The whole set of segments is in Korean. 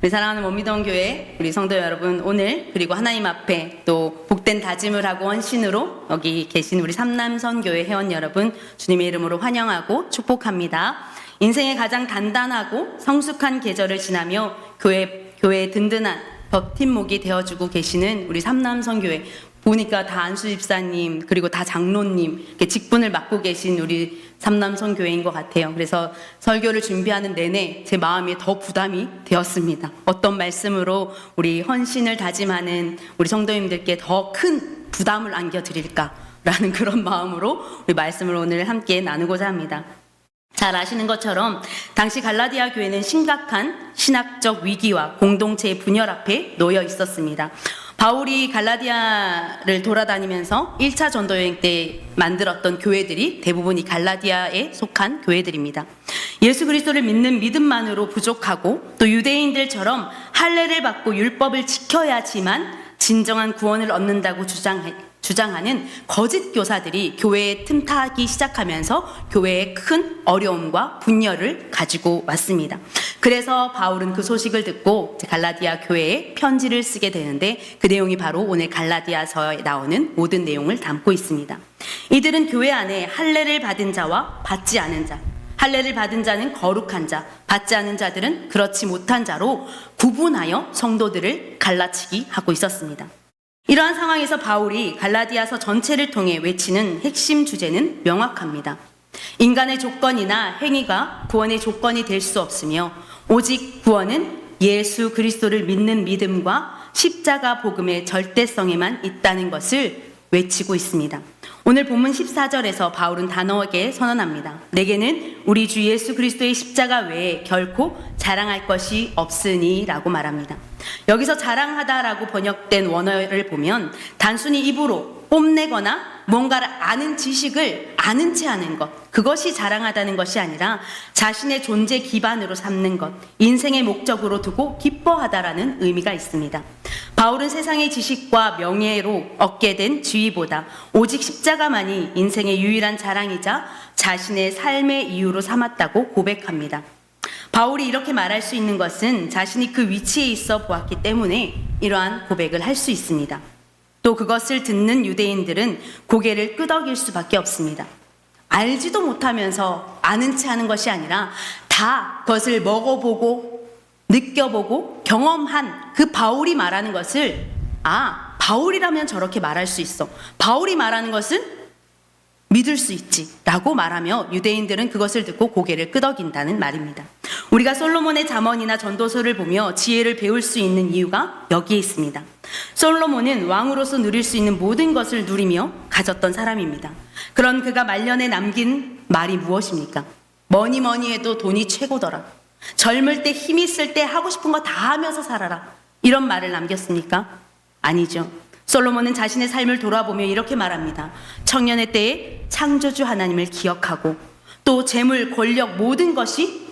우리 사랑하는 원미동 교회 우리 성도 여러분, 오늘 그리고 하나님 앞에 또 복된 다짐을 하고 헌신으로 여기 계신 우리 삼남선교회 회원 여러분, 주님의 이름으로 환영하고 축복합니다. 인생의 가장 단단하고 성숙한 계절을 지나며 교회의 든든한 버팀목이 되어주고 계시는 우리 삼남선교회, 보니까 다 안수 집사님 그리고 다 장로님 이렇게 직분을 맡고 계신 우리 삼남선교회인 것 같아요. 그래서 설교를 준비하는 내내 제 마음에 더 부담이 되었습니다. 어떤 말씀으로 우리 헌신을 다짐하는 우리 성도님들께 더 큰 부담을 안겨드릴까라는 그런 마음으로 우리 말씀을 오늘 함께 나누고자 합니다. 잘 아시는 것처럼 당시 갈라디아 교회는 심각한 신학적 위기와 공동체의 분열 앞에 놓여 있었습니다. 바울이 갈라디아를 돌아다니면서 1차 전도 여행 때 만들었던 교회들이 대부분 이 갈라디아에 속한 교회들입니다. 예수 그리스도를 믿는 믿음만으로 부족하고 또 유대인들처럼 할례를 받고 율법을 지켜야지만 진정한 구원을 얻는다고 주장하는 거짓 교사들이 교회에 틈타기 시작하면서 교회에 큰 어려움과 분열을 가지고 왔습니다. 그래서 바울은 그 소식을 듣고 갈라디아 교회에 편지를 쓰게 되는데, 그 내용이 바로 오늘 갈라디아서에 나오는 모든 내용을 담고 있습니다. 이들은 교회 안에 할례를 받은 자와 받지 않은 자, 할례를 받은 자는 거룩한 자, 받지 않은 자들은 그렇지 못한 자로 구분하여 성도들을 갈라치기 하고 있었습니다. 이러한 상황에서 바울이 갈라디아서 전체를 통해 외치는 핵심 주제는 명확합니다. 인간의 조건이나 행위가 구원의 조건이 될 수 없으며 오직 구원은 예수 그리스도를 믿는 믿음과 십자가 복음의 절대성에만 있다는 것을 외치고 있습니다. 오늘 본문 14절에서 바울은 단호하게 선언합니다. 내게는 우리 주 예수 그리스도의 십자가 외에 결코 자랑할 것이 없으니 라고 말합니다. 여기서 자랑하다라고 번역된 원어를 보면 단순히 입으로 뽐내거나 뭔가를 아는 지식을 아는 채 하는 것, 그것이 자랑하다는 것이 아니라 자신의 존재 기반으로 삼는 것, 인생의 목적으로 두고 기뻐하다라는 의미가 있습니다. 바울은 세상의 지식과 명예로 얻게 된 지위보다 오직 십자가만이 인생의 유일한 자랑이자 자신의 삶의 이유로 삼았다고 고백합니다. 바울이 이렇게 말할 수 있는 것은 자신이 그 위치에 있어 보았기 때문에 이러한 고백을 할 수 있습니다. 또 그것을 듣는 유대인들은 고개를 끄덕일 수밖에 없습니다. 알지도 못하면서 아는 채 하는 것이 아니라 다 그것을 먹어보고 느껴보고 경험한 그 바울이 말하는 것을, 아, 바울이라면 저렇게 말할 수 있어, 바울이 말하는 것은 믿을 수 있지 라고 말하며 유대인들은 그것을 듣고 고개를 끄덕인다는 말입니다. 우리가 솔로몬의 잠언이나 전도서를 보며 지혜를 배울 수 있는 이유가 여기에 있습니다. 솔로몬은 왕으로서 누릴 수 있는 모든 것을 누리며 가졌던 사람입니다. 그런 그가 말년에 남긴 말이 무엇입니까? 뭐니 해도 돈이 최고더라. 젊을 때 힘 있을 때 하고 싶은 거 다 하면서 살아라. 이런 말을 남겼습니까? 아니죠. 솔로몬은 자신의 삶을 돌아보며 이렇게 말합니다. 청년의 때에 창조주 하나님을 기억하고 또 재물, 권력 모든 것이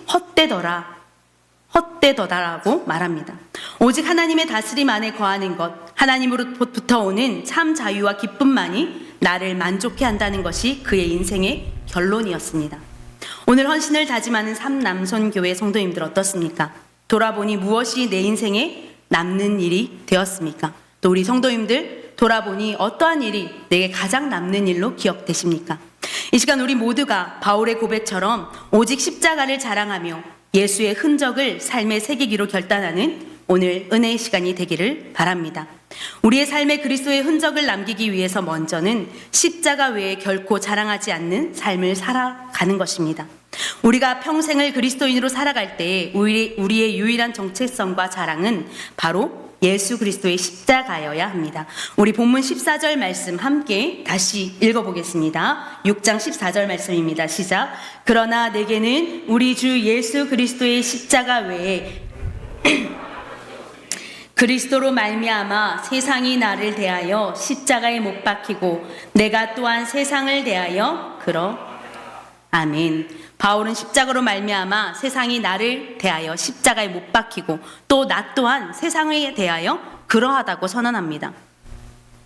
헛되더라라고 말합니다. 오직 하나님의 다스림 안에 거하는 것, 하나님으로부터 오는 참 자유와 기쁨만이 나를 만족해 한다는 것이 그의 인생의 결론이었습니다. 오늘 헌신을 다짐하는 삼남선교회 성도님들 어떻습니까? 돌아보니 무엇이 내 인생에 남는 일이 되었습니까? 또 우리 성도님들 돌아보니 어떠한 일이 내게 가장 남는 일로 기억되십니까? 이 시간 우리 모두가 바울의 고백처럼 오직 십자가를 자랑하며 예수의 흔적을 삶에 새기기로 결단하는 오늘 은혜의 시간이 되기를 바랍니다. 우리의 삶에 그리스도의 흔적을 남기기 위해서 먼저는 십자가 외에 결코 자랑하지 않는 삶을 살아가는 것입니다. 우리가 평생을 그리스도인으로 살아갈 때 우리의 유일한 정체성과 자랑은 바로 예수 그리스도의 십자가여야 합니다. 우리 본문 14절 말씀 함께 다시 읽어보겠습니다. 6장 14절 말씀입니다. 시작. 그러나 내게는 우리 주 예수 그리스도의 십자가 외에 그리스도로 말미암아 세상이 나를 대하여 십자가에 못 박히고 내가 또한 세상을 대하여 아멘. 바울은 십자가로 말미암아 세상이 나를 대하여 십자가에 못 박히고 또 나 또한 세상에 대하여 그러하다고 선언합니다.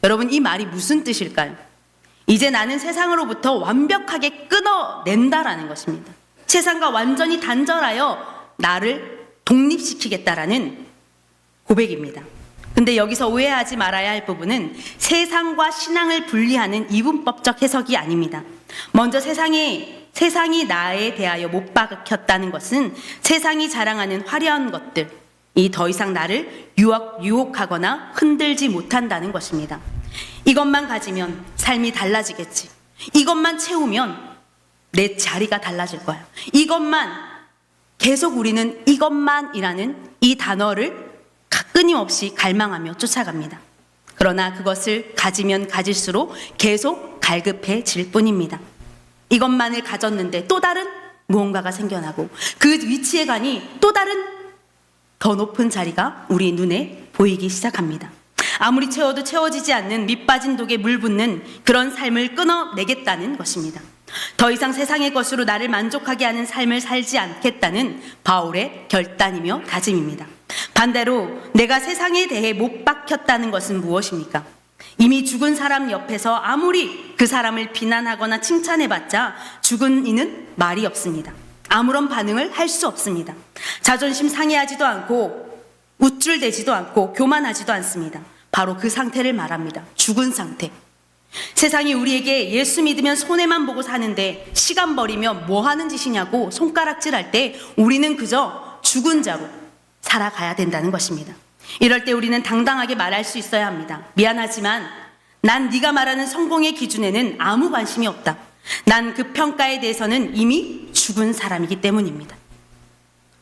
여러분, 이 말이 무슨 뜻일까요? 이제 나는 세상으로부터 완벽하게 끊어낸다라는 것입니다. 세상과 완전히 단절하여 나를 독립시키겠다라는 고백입니다. 근데 여기서 오해하지 말아야 할 부분은 세상과 신앙을 분리하는 이분법적 해석이 아닙니다. 먼저 세상이 나에 대하여 못 박혔다는 것은 세상이 자랑하는 화려한 것들이 더 이상 나를 유혹하거나 흔들지 못한다는 것입니다. 이것만 가지면 삶이 달라지겠지. 이것만 채우면 내 자리가 달라질 거야. 이것만, 계속 우리는 이것만이라는 이 단어를 끊임없이 갈망하며 쫓아갑니다. 그러나 그것을 가지면 가질수록 계속 갈급해질 뿐입니다. 이것만을 가졌는데 또 다른 무언가가 생겨나고 그 위치에 가니 또 다른 더 높은 자리가 우리 눈에 보이기 시작합니다. 아무리 채워도 채워지지 않는 밑빠진 독에 물 붓는 그런 삶을 끊어내겠다는 것입니다. 더 이상 세상의 것으로 나를 만족하게 하는 삶을 살지 않겠다는 바울의 결단이며 다짐입니다. 반대로 내가 세상에 대해 못 박혔다는 것은 무엇입니까? 이미 죽은 사람 옆에서 아무리 그 사람을 비난하거나 칭찬해봤자 죽은 이는 말이 없습니다. 아무런 반응을 할 수 없습니다. 자존심 상해하지도 않고 우쭐대지도 않고 교만하지도 않습니다. 바로 그 상태를 말합니다. 죽은 상태. 세상이 우리에게 예수 믿으면 손해만 보고 사는데 시간 버리면 뭐 하는 짓이냐고 손가락질할 때 우리는 그저 죽은 자로 살아가야 된다는 것입니다. 이럴 때 우리는 당당하게 말할 수 있어야 합니다. 미안하지만 난 네가 말하는 성공의 기준에는 아무 관심이 없다. 난 그 평가에 대해서는 이미 죽은 사람이기 때문입니다.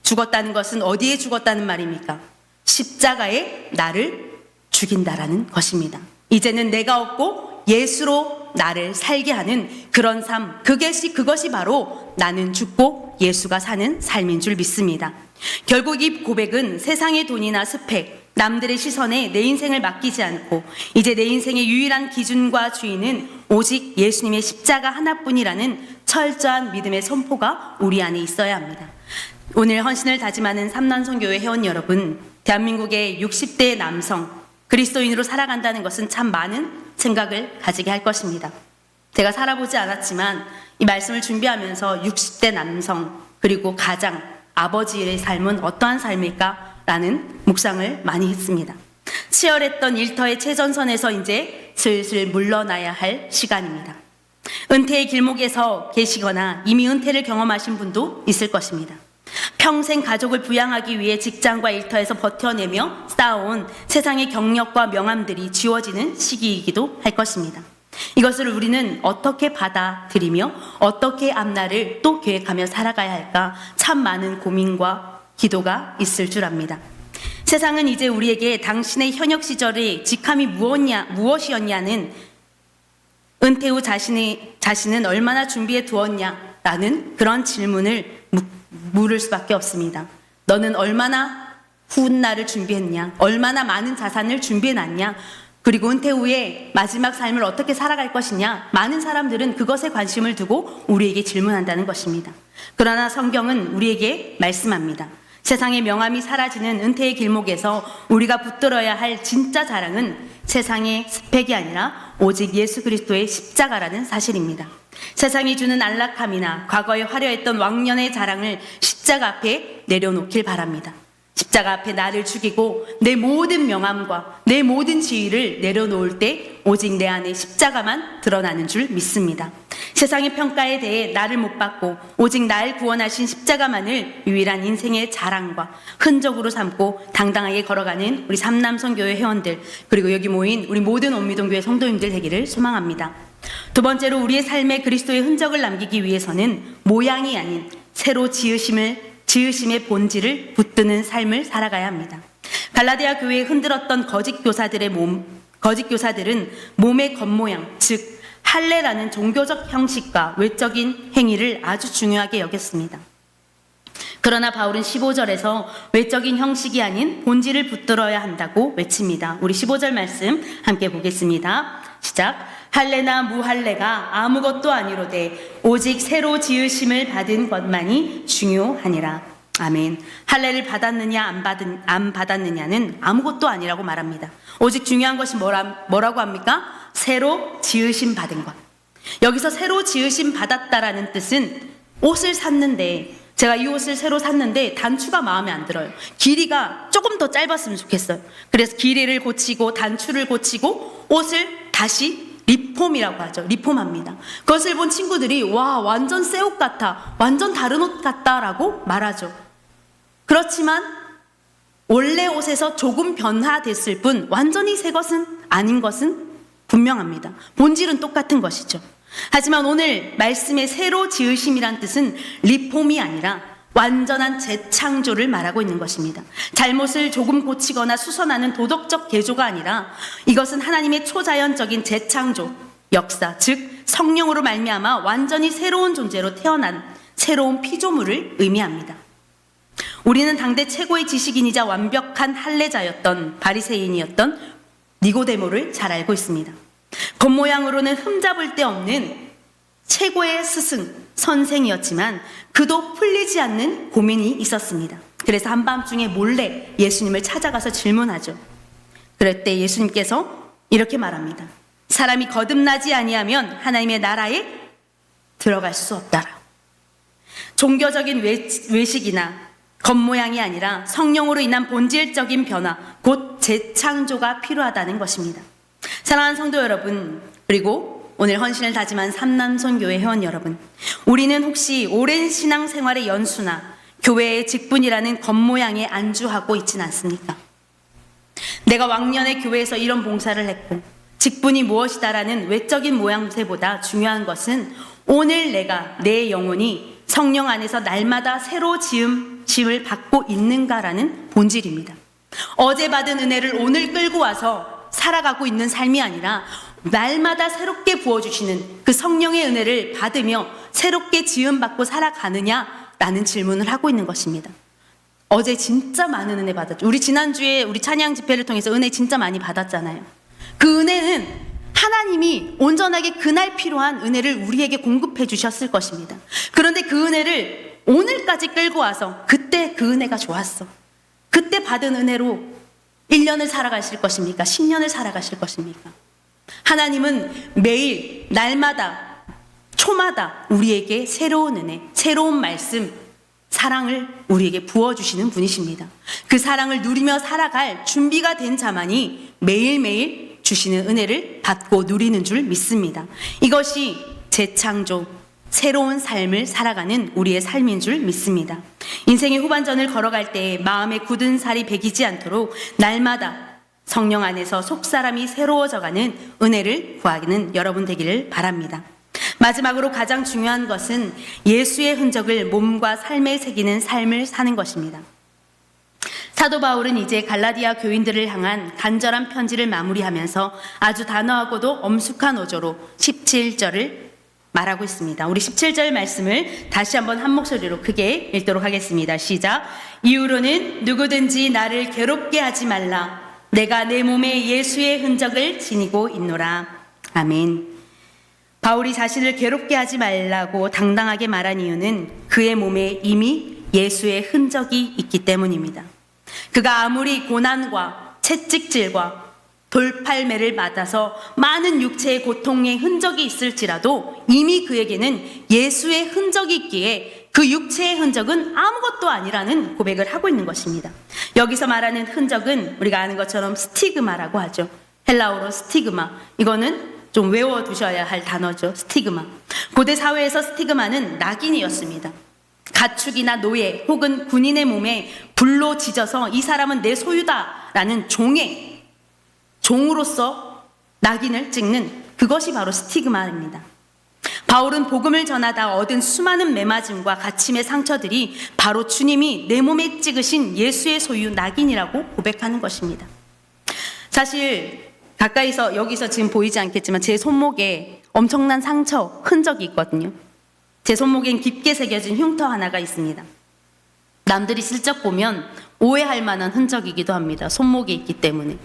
죽었다는 것은 어디에 죽었다는 말입니까? 십자가에 나를 죽인다라는 것입니다. 이제는 내가 없고 예수로 나를 살게 하는 그런 삶, 그것이 바로 나는 죽고 예수가 사는 삶인 줄 믿습니다. 결국 이 고백은 세상의 돈이나 스펙, 남들의 시선에 내 인생을 맡기지 않고 이제 내 인생의 유일한 기준과 주인은 오직 예수님의 십자가 하나뿐이라는 철저한 믿음의 선포가 우리 안에 있어야 합니다. 오늘 헌신을 다짐하는 삼남선교회 회원 여러분, 대한민국의 60대 남성 그리스도인으로 살아간다는 것은 참 많은 생각을 가지게 할 것입니다. 제가 살아보지 않았지만 이 말씀을 준비하면서 60대 남성 그리고 가장 아버지의 삶은 어떠한 삶일까라는 묵상을 많이 했습니다. 치열했던 일터의 최전선에서 이제 슬슬 물러나야 할 시간입니다. 은퇴의 길목에서 계시거나 이미 은퇴를 경험하신 분도 있을 것입니다. 평생 가족을 부양하기 위해 직장과 일터에서 버텨내며 쌓아온 세상의 경력과 명함들이 지워지는 시기이기도 할 것입니다. 이것을 우리는 어떻게 받아들이며 어떻게 앞날을 또 계획하며 살아가야 할까 참 많은 고민과 기도가 있을 줄 압니다. 세상은 이제 우리에게 당신의 현역 시절의 직함이 무엇이었냐는 은퇴 후 자신은 얼마나 준비해 두었냐라는 그런 질문을 물을 수밖에 없습니다. 너는 얼마나 훗날을 준비했냐? 얼마나 많은 자산을 준비해놨냐? 그리고 은퇴 후에 마지막 삶을 어떻게 살아갈 것이냐? 많은 사람들은 그것에 관심을 두고 우리에게 질문한다는 것입니다. 그러나 성경은 우리에게 말씀합니다. 세상의 명함이 사라지는 은퇴의 길목에서 우리가 붙들어야 할 진짜 자랑은 세상의 스펙이 아니라 오직 예수 그리스도의 십자가라는 사실입니다. 세상이 주는 안락함이나 과거에 화려했던 왕년의 자랑을 십자가 앞에 내려놓길 바랍니다. 십자가 앞에 나를 죽이고 내 모든 명함과 내 모든 지위를 내려놓을 때 오직 내 안에 십자가만 드러나는 줄 믿습니다. 세상의 평가에 대해 나를 못 받고 오직 날 구원하신 십자가만을 유일한 인생의 자랑과 흔적으로 삼고 당당하게 걸어가는 우리 삼남선교회 회원들 그리고 여기 모인 우리 모든 온미동교회 성도님들 되기를 소망합니다. 두 번째로 우리의 삶에 그리스도의 흔적을 남기기 위해서는 모양이 아닌 새로 지으심의 본질을 붙드는 삶을 살아가야 합니다. 갈라디아 교회에 흔들었던 거짓 교사들은 몸의 겉모양, 즉 할례라는 종교적 형식과 외적인 행위를 아주 중요하게 여겼습니다. 그러나 바울은 15절에서 외적인 형식이 아닌 본질을 붙들어야 한다고 외칩니다. 우리 15절 말씀 함께 보겠습니다. 시작. 할례나 무할례가 아무것도 아니로되 오직 새로 지으심을 받은 것만이 중요하니라. 아멘. 할례를 받았느냐 안 받았느냐는 아무것도 아니라고 말합니다. 오직 중요한 것이 뭐라고 합니까? 새로 지으심 받은 것. 여기서 새로 지으심 받았다라는 뜻은 옷을 샀는데 제가 이 옷을 새로 샀는데 단추가 마음에 안 들어요. 길이가 조금 더 짧았으면 좋겠어요. 그래서 길이를 고치고 단추를 고치고 옷을 다시 리폼이라고 하죠. 리폼합니다. 그것을 본 친구들이 와, 완전 새 옷 같아, 완전 다른 옷 같다라고 말하죠. 그렇지만 원래 옷에서 조금 변화됐을 뿐 완전히 새 것은 아닌 것은 분명합니다. 본질은 똑같은 것이죠. 하지만 오늘 말씀의 새로 지으심이란 뜻은 리폼이 아니라 완전한 재창조를 말하고 있는 것입니다. 잘못을 조금 고치거나 수선하는 도덕적 개조가 아니라 이것은 하나님의 초자연적인 재창조 역사, 즉 성령으로 말미암아 완전히 새로운 존재로 태어난 새로운 피조물을 의미합니다. 우리는 당대 최고의 지식인이자 완벽한 할례자였던 바리새인이었던 니고데모를 잘 알고 있습니다. 겉모양으로는 흠잡을 데 없는 최고의 스승, 선생이었지만 그도 풀리지 않는 고민이 있었습니다. 그래서 한밤중에 몰래 예수님을 찾아가서 질문하죠. 그럴 때 예수님께서 이렇게 말합니다. 사람이 거듭나지 아니하면 하나님의 나라에 들어갈 수 없다라. 종교적인 외식이나 겉모양이 아니라 성령으로 인한 본질적인 변화, 곧 재창조가 필요하다는 것입니다. 사랑하는 성도 여러분, 그리고 오늘 헌신을 다짐한 삼남선교회 회원 여러분, 우리는 혹시 오랜 신앙생활의 연수나 교회의 직분이라는 겉모양에 안주하고 있지는 않습니까? 내가 왕년에 교회에서 이런 봉사를 했고 직분이 무엇이다라는 외적인 모양새보다 중요한 것은 오늘 내가 내 영혼이 성령 안에서 날마다 새로 지음을 받고 있는가라는 본질입니다. 어제 받은 은혜를 오늘 끌고 와서 살아가고 있는 삶이 아니라 날마다 새롭게 부어주시는 그 성령의 은혜를 받으며 새롭게 지음받고 살아가느냐라는 질문을 하고 있는 것입니다. 어제 진짜 많은 은혜 받았죠. 우리 지난주에 우리 찬양 집회를 통해서 은혜 진짜 많이 받았잖아요. 그 은혜는 하나님이 온전하게 그날 필요한 은혜를 우리에게 공급해 주셨을 것입니다. 그런데 그 은혜를 오늘까지 끌고 와서 그때 그 은혜가 좋았어, 그때 받은 은혜로 1년을 살아가실 것입니까? 10년을 살아가실 것입니까? 하나님은 매일 날마다 초마다 우리에게 새로운 은혜, 새로운 말씀, 사랑을 우리에게 부어주시는 분이십니다. 그 사랑을 누리며 살아갈 준비가 된 자만이 매일매일 주시는 은혜를 받고 누리는 줄 믿습니다. 이것이 재창조, 새로운 삶을 살아가는 우리의 삶인 줄 믿습니다. 인생의 후반전을 걸어갈 때 마음의 굳은 살이 배기지 않도록 날마다 성령 안에서 속사람이 새로워져가는 은혜를 구하는 여러분 되기를 바랍니다. 마지막으로 가장 중요한 것은 예수의 흔적을 몸과 삶에 새기는 삶을 사는 것입니다. 사도 바울은 이제 갈라디아 교인들을 향한 간절한 편지를 마무리하면서 아주 단호하고도 엄숙한 어조로 17절을 말하고 있습니다. 우리 17절 말씀을 다시 한번 한 목소리로 크게 읽도록 하겠습니다. 시작. 이후로는 누구든지 나를 괴롭게 하지 말라. 내가 내 몸에 예수의 흔적을 지니고 있노라. 아멘. 바울이 자신을 괴롭게 하지 말라고 당당하게 말한 이유는 그의 몸에 이미 예수의 흔적이 있기 때문입니다. 그가 아무리 고난과 채찍질과 돌팔매를 맞아서 많은 육체의 고통의 흔적이 있을지라도 이미 그에게는 예수의 흔적이 있기에 그 육체의 흔적은 아무것도 아니라는 고백을 하고 있는 것입니다. 여기서 말하는 흔적은 우리가 아는 것처럼 스티그마라고 하죠. 헬라어로 스티그마. 이거는 좀 외워두셔야 할 단어죠. 스티그마. 고대 사회에서 스티그마는 낙인이었습니다. 가축이나 노예 혹은 군인의 몸에 불로 지져서 이 사람은 내 소유다라는 종으로서 낙인을 찍는 그것이 바로 스티그마입니다. 바울은 복음을 전하다 얻은 수많은 매맞음과 갇힘의 상처들이 바로 주님이 내 몸에 찍으신 예수의 소유 낙인이라고 고백하는 것입니다. 사실 가까이서 여기서 지금 보이지 않겠지만 제 손목에 엄청난 상처, 흔적이 있거든요. 제 손목엔 깊게 새겨진 흉터 하나가 있습니다. 남들이 슬쩍 보면 오해할 만한 흔적이기도 합니다. 손목에 있기 때문에.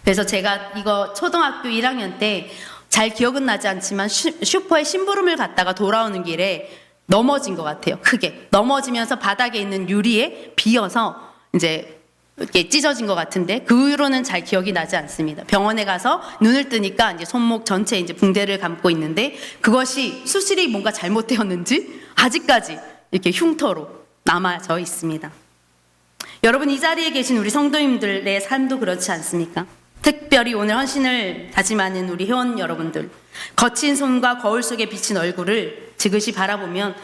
그래서 제가 이거 초등학교 1학년 때 잘 기억은 나지 않지만 슈퍼에 심부름을 갔다가 돌아오는 길에 넘어진 것 같아요. 크게 넘어지면서 바닥에 있는 유리에 비어서 이제 이렇게 찢어진 것 같은데 그 이후로는 잘 기억이 나지 않습니다. 병원에 가서 눈을 뜨니까 이제 손목 전체에 이제 붕대를 감고 있는데 그것이 수술이 뭔가 잘못되었는지 아직까지 이렇게 흉터로 남아져 있습니다. 여러분, 이 자리에 계신 우리 성도님들의 삶도 그렇지 않습니까? 특별히 오늘 헌신을 다짐하는 우리 회원 여러분들, 거친 손과 거울 속에 비친 얼굴을 지그시 바라보면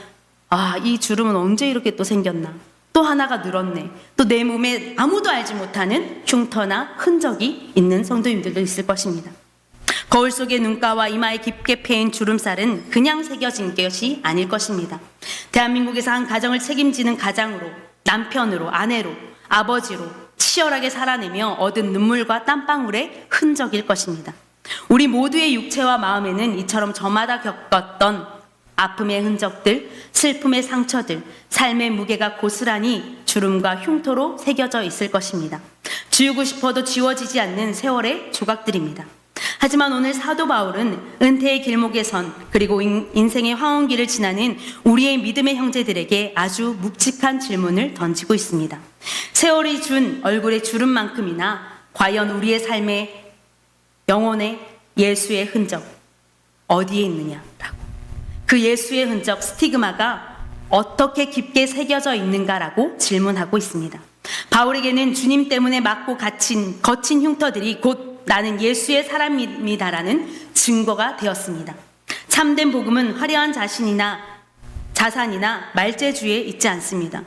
이 주름은 언제 이렇게 또 생겼나, 또 하나가 늘었네, 또 내 몸에 아무도 알지 못하는 흉터나 흔적이 있는 성도님들도 있을 것입니다. 거울 속의 눈가와 이마에 깊게 패인 주름살은 그냥 새겨진 것이 아닐 것입니다. 대한민국에서 한 가정을 책임지는 가장으로, 남편으로, 아내로, 아버지로 치열하게 살아내며 얻은 눈물과 땀방울의 흔적일 것입니다. 우리 모두의 육체와 마음에는 이처럼 저마다 겪었던 아픔의 흔적들, 슬픔의 상처들, 삶의 무게가 고스란히 주름과 흉터로 새겨져 있을 것입니다. 지우고 싶어도 지워지지 않는 세월의 조각들입니다. 하지만 오늘 사도 바울은 은퇴의 길목에 선, 그리고 인생의 황혼기를 지나는 우리의 믿음의 형제들에게 아주 묵직한 질문을 던지고 있습니다. 세월이 준 얼굴의 주름만큼이나 과연 우리의 삶의 영혼의 예수의 흔적 어디에 있느냐라고, 그 예수의 흔적, 스티그마가 어떻게 깊게 새겨져 있는가라고 질문하고 있습니다. 바울에게는 주님 때문에 맞고 갇힌 거친 흉터들이 곧 나는 예수의 사람입니다라는 증거가 되었습니다. 참된 복음은 화려한 자산이나 말재주에 있지 않습니다.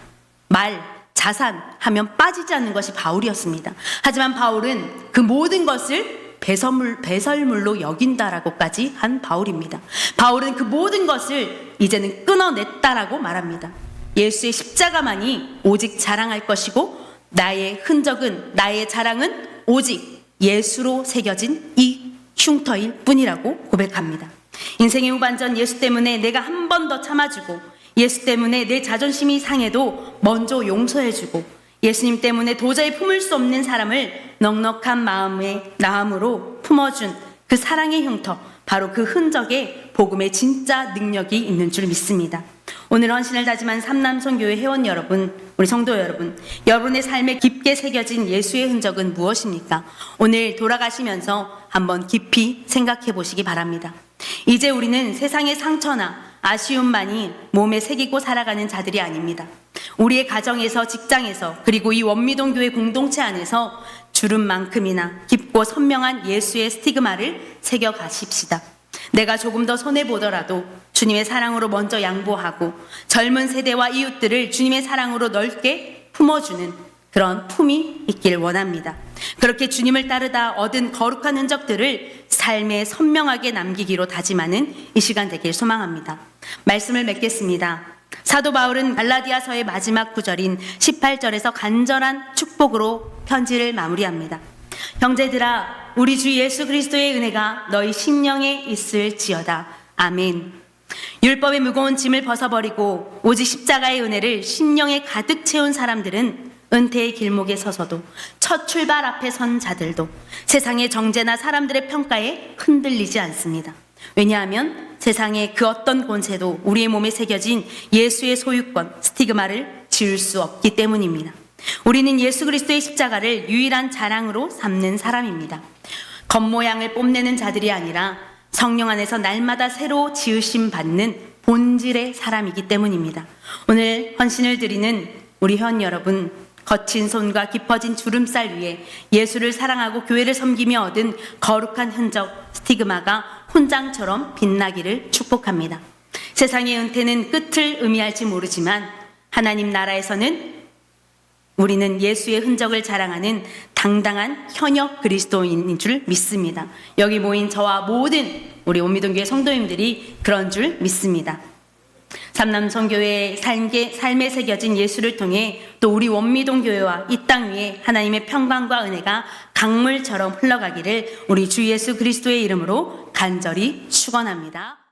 자산 하면 빠지지 않는 것이 바울이었습니다. 하지만 바울은 그 모든 것을 배설물로 여긴다라고까지 한 바울입니다. 바울은 그 모든 것을 이제는 끊어냈다라고 말합니다. 예수의 십자가만이 오직 자랑할 것이고, 나의 흔적은, 나의 자랑은 오직 예수로 새겨진 이 흉터일 뿐이라고 고백합니다. 인생의 후반전, 예수 때문에 내가 한 번 더 참아주고, 예수 때문에 내 자존심이 상해도 먼저 용서해주고, 예수님 때문에 도저히 품을 수 없는 사람을 넉넉한 마음으로 품어준 그 사랑의 흉터, 바로 그 흔적에 복음의 진짜 능력이 있는 줄 믿습니다. 오늘 헌신을 다짐한 삼남선교회 회원 여러분, 우리 성도 여러분, 여러분의 삶에 깊게 새겨진 예수의 흔적은 무엇입니까? 오늘 돌아가시면서 한번 깊이 생각해 보시기 바랍니다. 이제 우리는 세상의 상처나 아쉬움만이 몸에 새기고 살아가는 자들이 아닙니다. 우리의 가정에서, 직장에서, 그리고 이 원미동교회 공동체 안에서 주름만큼이나 깊고 선명한 예수의 스티그마를 새겨가십시다. 내가 조금 더 손해보더라도 주님의 사랑으로 먼저 양보하고, 젊은 세대와 이웃들을 주님의 사랑으로 넓게 품어주는 그런 품이 있길 원합니다. 그렇게 주님을 따르다 얻은 거룩한 흔적들을 삶에 선명하게 남기기로 다짐하는 이 시간 되길 소망합니다. 말씀을 맺겠습니다. 사도 바울은 갈라디아서의 마지막 구절인 18절에서 간절한 축복으로 편지를 마무리합니다. 형제들아, 우리 주 예수 그리스도의 은혜가 너희 심령에 있을지어다. 아멘. 율법의 무거운 짐을 벗어버리고 오직 십자가의 은혜를 심령에 가득 채운 사람들은 은퇴의 길목에 서서도, 첫 출발 앞에 선 자들도 세상의 정죄나 사람들의 평가에 흔들리지 않습니다. 왜냐하면 세상의 그 어떤 권세도 우리의 몸에 새겨진 예수의 소유권, 스티그마를 지울 수 없기 때문입니다. 우리는 예수 그리스도의 십자가를 유일한 자랑으로 삼는 사람입니다. 겉모양을 뽐내는 자들이 아니라 성령 안에서 날마다 새로 지으심 받는 본질의 사람이기 때문입니다. 오늘 헌신을 드리는 우리 회원 여러분, 거친 손과 깊어진 주름살 위에 예수를 사랑하고 교회를 섬기며 얻은 거룩한 흔적, 스티그마가 훈장처럼 빛나기를 축복합니다. 세상의 은퇴는 끝을 의미할지 모르지만 하나님 나라에서는 우리는 예수의 흔적을 자랑하는 당당한 현역 그리스도인인 줄 믿습니다. 여기 모인 저와 모든 우리 원미동교회 성도님들이 그런 줄 믿습니다. 삼남선교회의 삶에 새겨진 예수를 통해 또 우리 원미동교회와 이 땅 위에 하나님의 평강과 은혜가 강물처럼 흘러가기를 우리 주 예수 그리스도의 이름으로 간절히 축원합니다.